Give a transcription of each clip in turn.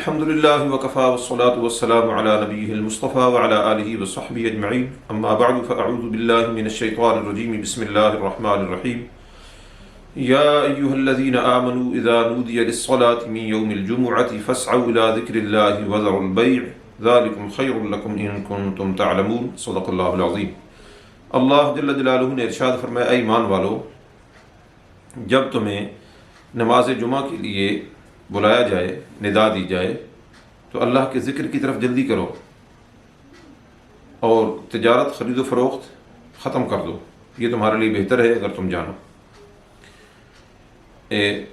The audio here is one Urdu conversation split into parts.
الحمد لله وكفى والصلاة والسلام على نبيه المصطفى وعلى آله وصحبه أجمعين أما بعد فأعوذ بالله من الشيطان الرجيم بسم الله الرحمن الرحيم يا أيها الذين آمنوا إذا نودي للصلاة من يوم الجمعة فاسعوا إلى ذكر الله وذروا البيع ذلكم خير لكم إن كنتم تعلمون صدق الله العظيم۔ اللہ جل جلالہ نے ارشاد فرمایا، اے ایمان والو، جب تمہیں نماز جمعہ کے لیے بلایا جائے، ندا دی جائے، تو اللہ کے ذکر کی طرف جلدی کرو اور تجارت خرید و فروخت ختم کر دو، یہ تمہارے لیے بہتر ہے اگر تم جانو۔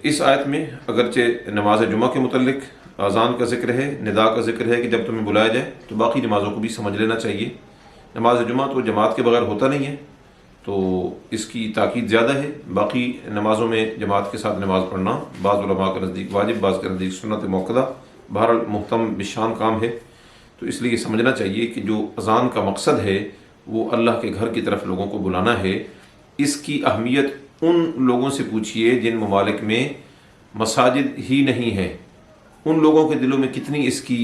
اس آیت میں اگرچہ نماز جمعہ کے متعلق اذان کا ذکر ہے، ندا کا ذکر ہے کہ جب تمہیں بلایا جائے، تو باقی نمازوں کو بھی سمجھ لینا چاہیے۔ نماز جمعہ تو جماعت کے بغیر ہوتا نہیں ہے، تو اس کی تاکید زیادہ ہے۔ باقی نمازوں میں جماعت کے ساتھ نماز پڑھنا بعض علماء کے نزدیک واجب، بعض کے نزدیک سنت موقدہ، بہرحال محتم بشان کام ہے۔ تو اس لیے سمجھنا چاہیے کہ جو اذان کا مقصد ہے وہ اللہ کے گھر کی طرف لوگوں کو بلانا ہے۔ اس کی اہمیت ان لوگوں سے پوچھئے جن ممالک میں مساجد ہی نہیں ہے، ان لوگوں کے دلوں میں کتنی اس کی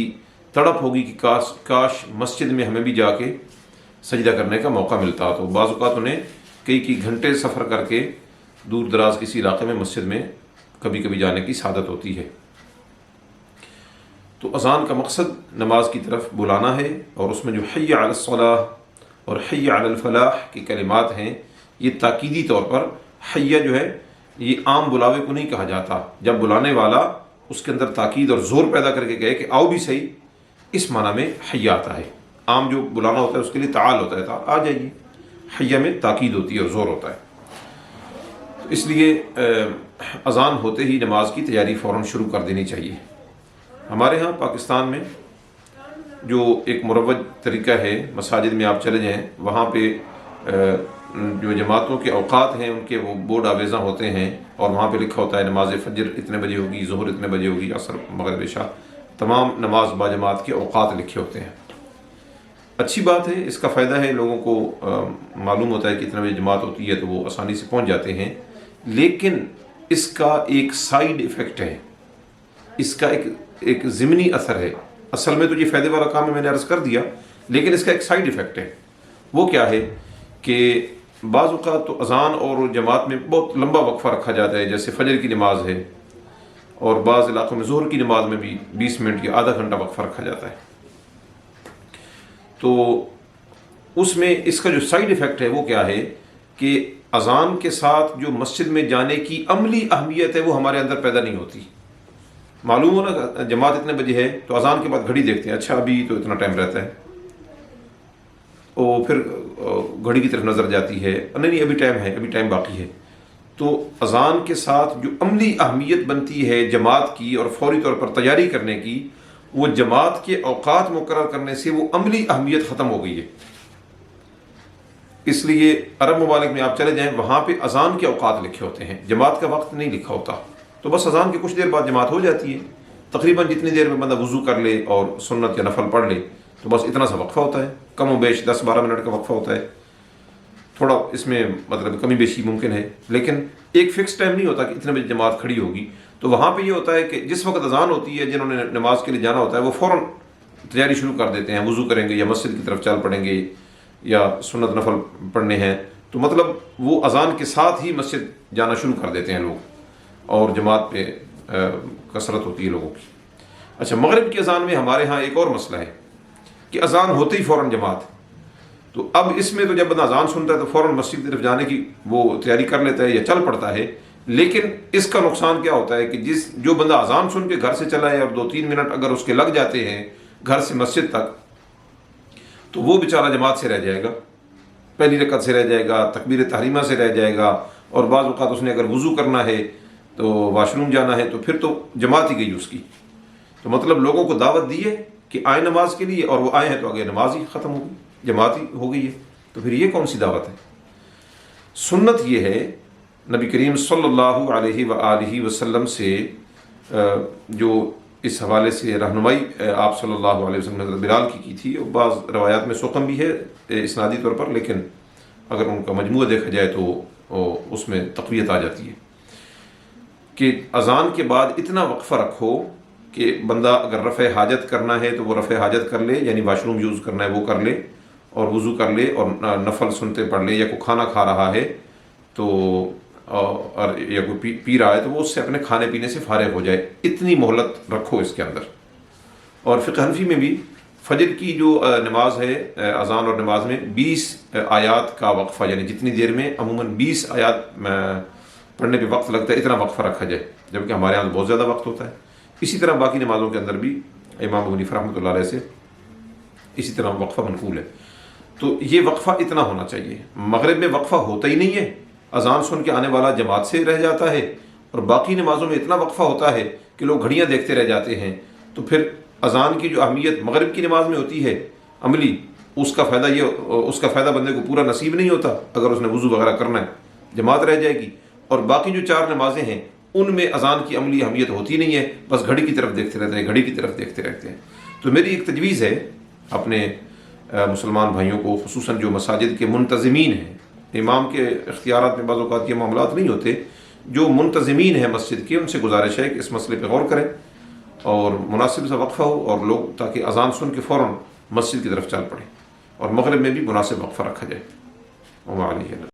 تڑپ ہوگی کہ کاش مسجد میں ہمیں بھی جا کے سجدہ کرنے کا موقع ملتا۔ تو بعض اوقات انہیں کئی گھنٹے سفر کر کے دور دراز کسی علاقے میں مسجد میں کبھی کبھی جانے کی سعادت ہوتی ہے۔ تو اذان کا مقصد نماز کی طرف بلانا ہے، اور اس میں جو حی علی الصلاح اور حی علی الفلاح کی کلمات ہیں، یہ تاکیدی طور پر حیہ جو ہے یہ عام بلاوے کو نہیں کہا جاتا۔ جب بلانے والا اس کے اندر تاکید اور زور پیدا کر کے کہے کہ آؤ بھی صحیح، اس معنی میں حیہ آتا ہے۔ عام جو بلانا ہوتا ہے اس کے لیے تعال ہوتا ہے، آ جائیے۔ حیہ میں تاکید ہوتی ہے اور زور ہوتا ہے۔ تو اس لیے اذان ہوتے ہی نماز کی تیاری فوراً شروع کر دینی چاہیے۔ ہمارے ہاں پاکستان میں جو ایک مروج طریقہ ہے، مساجد میں آپ چلے جائیں، وہاں پہ جو جماعتوں کے اوقات ہیں ان کے وہ بورڈ آویزاں ہوتے ہیں، اور وہاں پہ لکھا ہوتا ہے نماز فجر اتنے بجے ہوگی، ظہر اتنے بجے ہوگی، عصر مغرب عشاء، تمام نماز با جماعت کے اوقات لکھے ہوتے ہیں۔ اچھی بات ہے، اس کا فائدہ ہے، لوگوں کو معلوم ہوتا ہے کہ اتنے بجے جماعت ہوتی ہے تو وہ آسانی سے پہنچ جاتے ہیں۔ لیکن اس کا ایک سائیڈ ایفیکٹ ہے، اس کا ایک ضمنی اثر ہے۔ اصل میں تو یہ فائدے والا کام ہے، میں نے عرض کر دیا، لیکن اس کا ایک سائیڈ ایفیکٹ ہے۔ وہ کیا ہے کہ بعض اوقات تو اذان اور جماعت میں بہت لمبا وقفہ رکھا جاتا ہے، جیسے فجر کی نماز ہے، اور بعض علاقوں میں ظہر کی نماز میں بھی 20 منٹ یا آدھا گھنٹہ وقفہ رکھا جاتا ہے۔ تو اس میں اس کا جو سائیڈ ایفیکٹ ہے وہ کیا ہے کہ اذان کے ساتھ جو مسجد میں جانے کی عملی اہمیت ہے وہ ہمارے اندر پیدا نہیں ہوتی۔ معلوم ہو نا جماعت اتنے بجے ہے تو اذان کے بعد گھڑی دیکھتے ہیں، اچھا ابھی تو اتنا ٹائم رہتا ہے، اور پھر گھڑی کی طرف نظر جاتی ہے، نہیں ابھی ٹائم ہے، ابھی ٹائم باقی ہے۔ تو اذان کے ساتھ جو عملی اہمیت بنتی ہے جماعت کی اور فوری طور پر تیاری کرنے کی، وہ جماعت کے اوقات مقرر کرنے سے وہ عملی اہمیت ختم ہو گئی ہے۔ اس لیے عرب ممالک میں آپ چلے جائیں، وہاں پہ اذان کے اوقات لکھے ہوتے ہیں، جماعت کا وقت نہیں لکھا ہوتا۔ تو بس اذان کے کچھ دیر بعد جماعت ہو جاتی ہے، تقریباً جتنی دیر میں بندہ وضو کر لے اور سنت یا نفل پڑھ لے، تو بس اتنا سا وقفہ ہوتا ہے، کم و بیش 10-12 منٹ کا وقفہ ہوتا ہے۔ تھوڑا اس میں مطلب کمی بیشی ممکن ہے، لیکن ایک فکس ٹائم نہیں ہوتا کہ اتنے بجے جماعت کھڑی ہوگی۔ تو وہاں پہ یہ ہوتا ہے کہ جس وقت اذان ہوتی ہے، جنہوں نے نماز کے لیے جانا ہوتا ہے وہ فوراً تیاری شروع کر دیتے ہیں، وضو کریں گے یا مسجد کی طرف چل پڑیں گے یا سنت نفل پڑھنے ہیں۔ تو مطلب وہ اذان کے ساتھ ہی مسجد جانا شروع کر دیتے ہیں لوگ، اور جماعت پہ کثرت ہوتی ہے لوگوں کی۔ اچھا، مغرب کی اذان میں ہمارے ہاں ایک اور مسئلہ ہے کہ اذان ہوتے ہی فوراً جماعت۔ تو اب اس میں تو جب بندہ اذان سنتا ہے تو فوراً مسجد کی طرف جانے کی وہ تیاری کر لیتا ہے یا چل پڑتا ہے، لیکن اس کا نقصان کیا ہوتا ہے کہ جو بندہ اذان سن کے گھر سے چلا ہے اور 2-3 منٹ اگر اس کے لگ جاتے ہیں گھر سے مسجد تک، تو وہ بیچارہ جماعت سے رہ جائے گا، پہلی رکعت سے رہ جائے گا، تکبیر تحریمہ سے رہ جائے گا، اور بعض اوقات اس نے اگر وضو کرنا ہے تو واش روم جانا ہے تو پھر تو جماعت ہی گئی اس کی۔ تو مطلب لوگوں کو دعوت دی ہے کہ آئیں نماز کے لیے، اور وہ آئے ہیں تو آگے نماز ہی ختم ہو گئی، جماعت ہی ہو گئی ہے، تو پھر یہ کون سی دعوت ہے؟ سنت یہ ہے، نبی کریم صلی اللہ علیہ وآلہ وسلم سے جو اس حوالے سے رہنمائی آپ صلی اللہ علیہ وسلم نے حضرت بلال کی تھی، اور بعض روایات میں سقم بھی ہے اسنادی طور پر، لیکن اگر ان کا مجموعہ دیکھا جائے تو اس میں تقویت آ جاتی ہے کہ اذان کے بعد اتنا وقفہ رکھو کہ بندہ اگر رفع حاجت کرنا ہے تو وہ رفع حاجت کر لے، یعنی واش روم یوز کرنا ہے وہ کر لے اور وضو کر لے اور نفل سنتے پڑھ لے، یا کوئی کھانا کھا رہا ہے تو اور یا کوئی پی رہا ہے تو وہ اس سے اپنے کھانے پینے سے فارغ ہو جائے، اتنی مہلت رکھو اس کے اندر۔ اور فقہ حنفی میں بھی فجر کی جو نماز ہے، اذان اور نماز میں 20 آیات کا وقفہ، یعنی جتنی دیر میں عموماً 20 آیات پڑھنے پہ وقت لگتا ہے اتنا وقفہ رکھا جائے، جبکہ ہمارے یہاں بہت زیادہ وقت ہوتا ہے۔ اسی طرح باقی نمازوں کے اندر بھی امام ابو حنیفہ رحمۃ اللہ علیہ سے اسی طرح وقفہ منقول ہے۔ تو یہ وقفہ اتنا ہونا چاہیے۔ مغرب میں وقفہ ہوتا ہی نہیں ہے، اذان سن کے آنے والا جماعت سے رہ جاتا ہے، اور باقی نمازوں میں اتنا وقفہ ہوتا ہے کہ لوگ گھڑیاں دیکھتے رہ جاتے ہیں۔ تو پھر اذان کی جو اہمیت مغرب کی نماز میں ہوتی ہے عملی، اس کا فائدہ بندے کو پورا نصیب نہیں ہوتا اگر اس نے وضو وغیرہ کرنا ہے، جماعت رہ جائے گی۔ اور باقی جو 4 نمازیں ہیں ان میں اذان کی عملی اہمیت ہوتی نہیں ہے، بس گھڑی کی طرف دیکھتے رہتے ہیں، گھڑی کی طرف دیکھتے رہتے ہیں۔ تو میری ایک تجویز ہے اپنے مسلمان بھائیوں کو، خصوصاً جو مساجد کے منتظمین ہیں، امام کے اختیارات میں بعض اوقات یہ معاملات نہیں ہوتے، جو منتظمین ہیں مسجد کے، ان سے گزارش ہے کہ اس مسئلے پہ غور کریں اور مناسب سا وقفہ ہو، اور لوگ تاکہ اذان سن کے فوراً مسجد کی طرف چل پڑیں، اور مغرب میں بھی مناسب وقفہ رکھا جائے۔ وما علیہ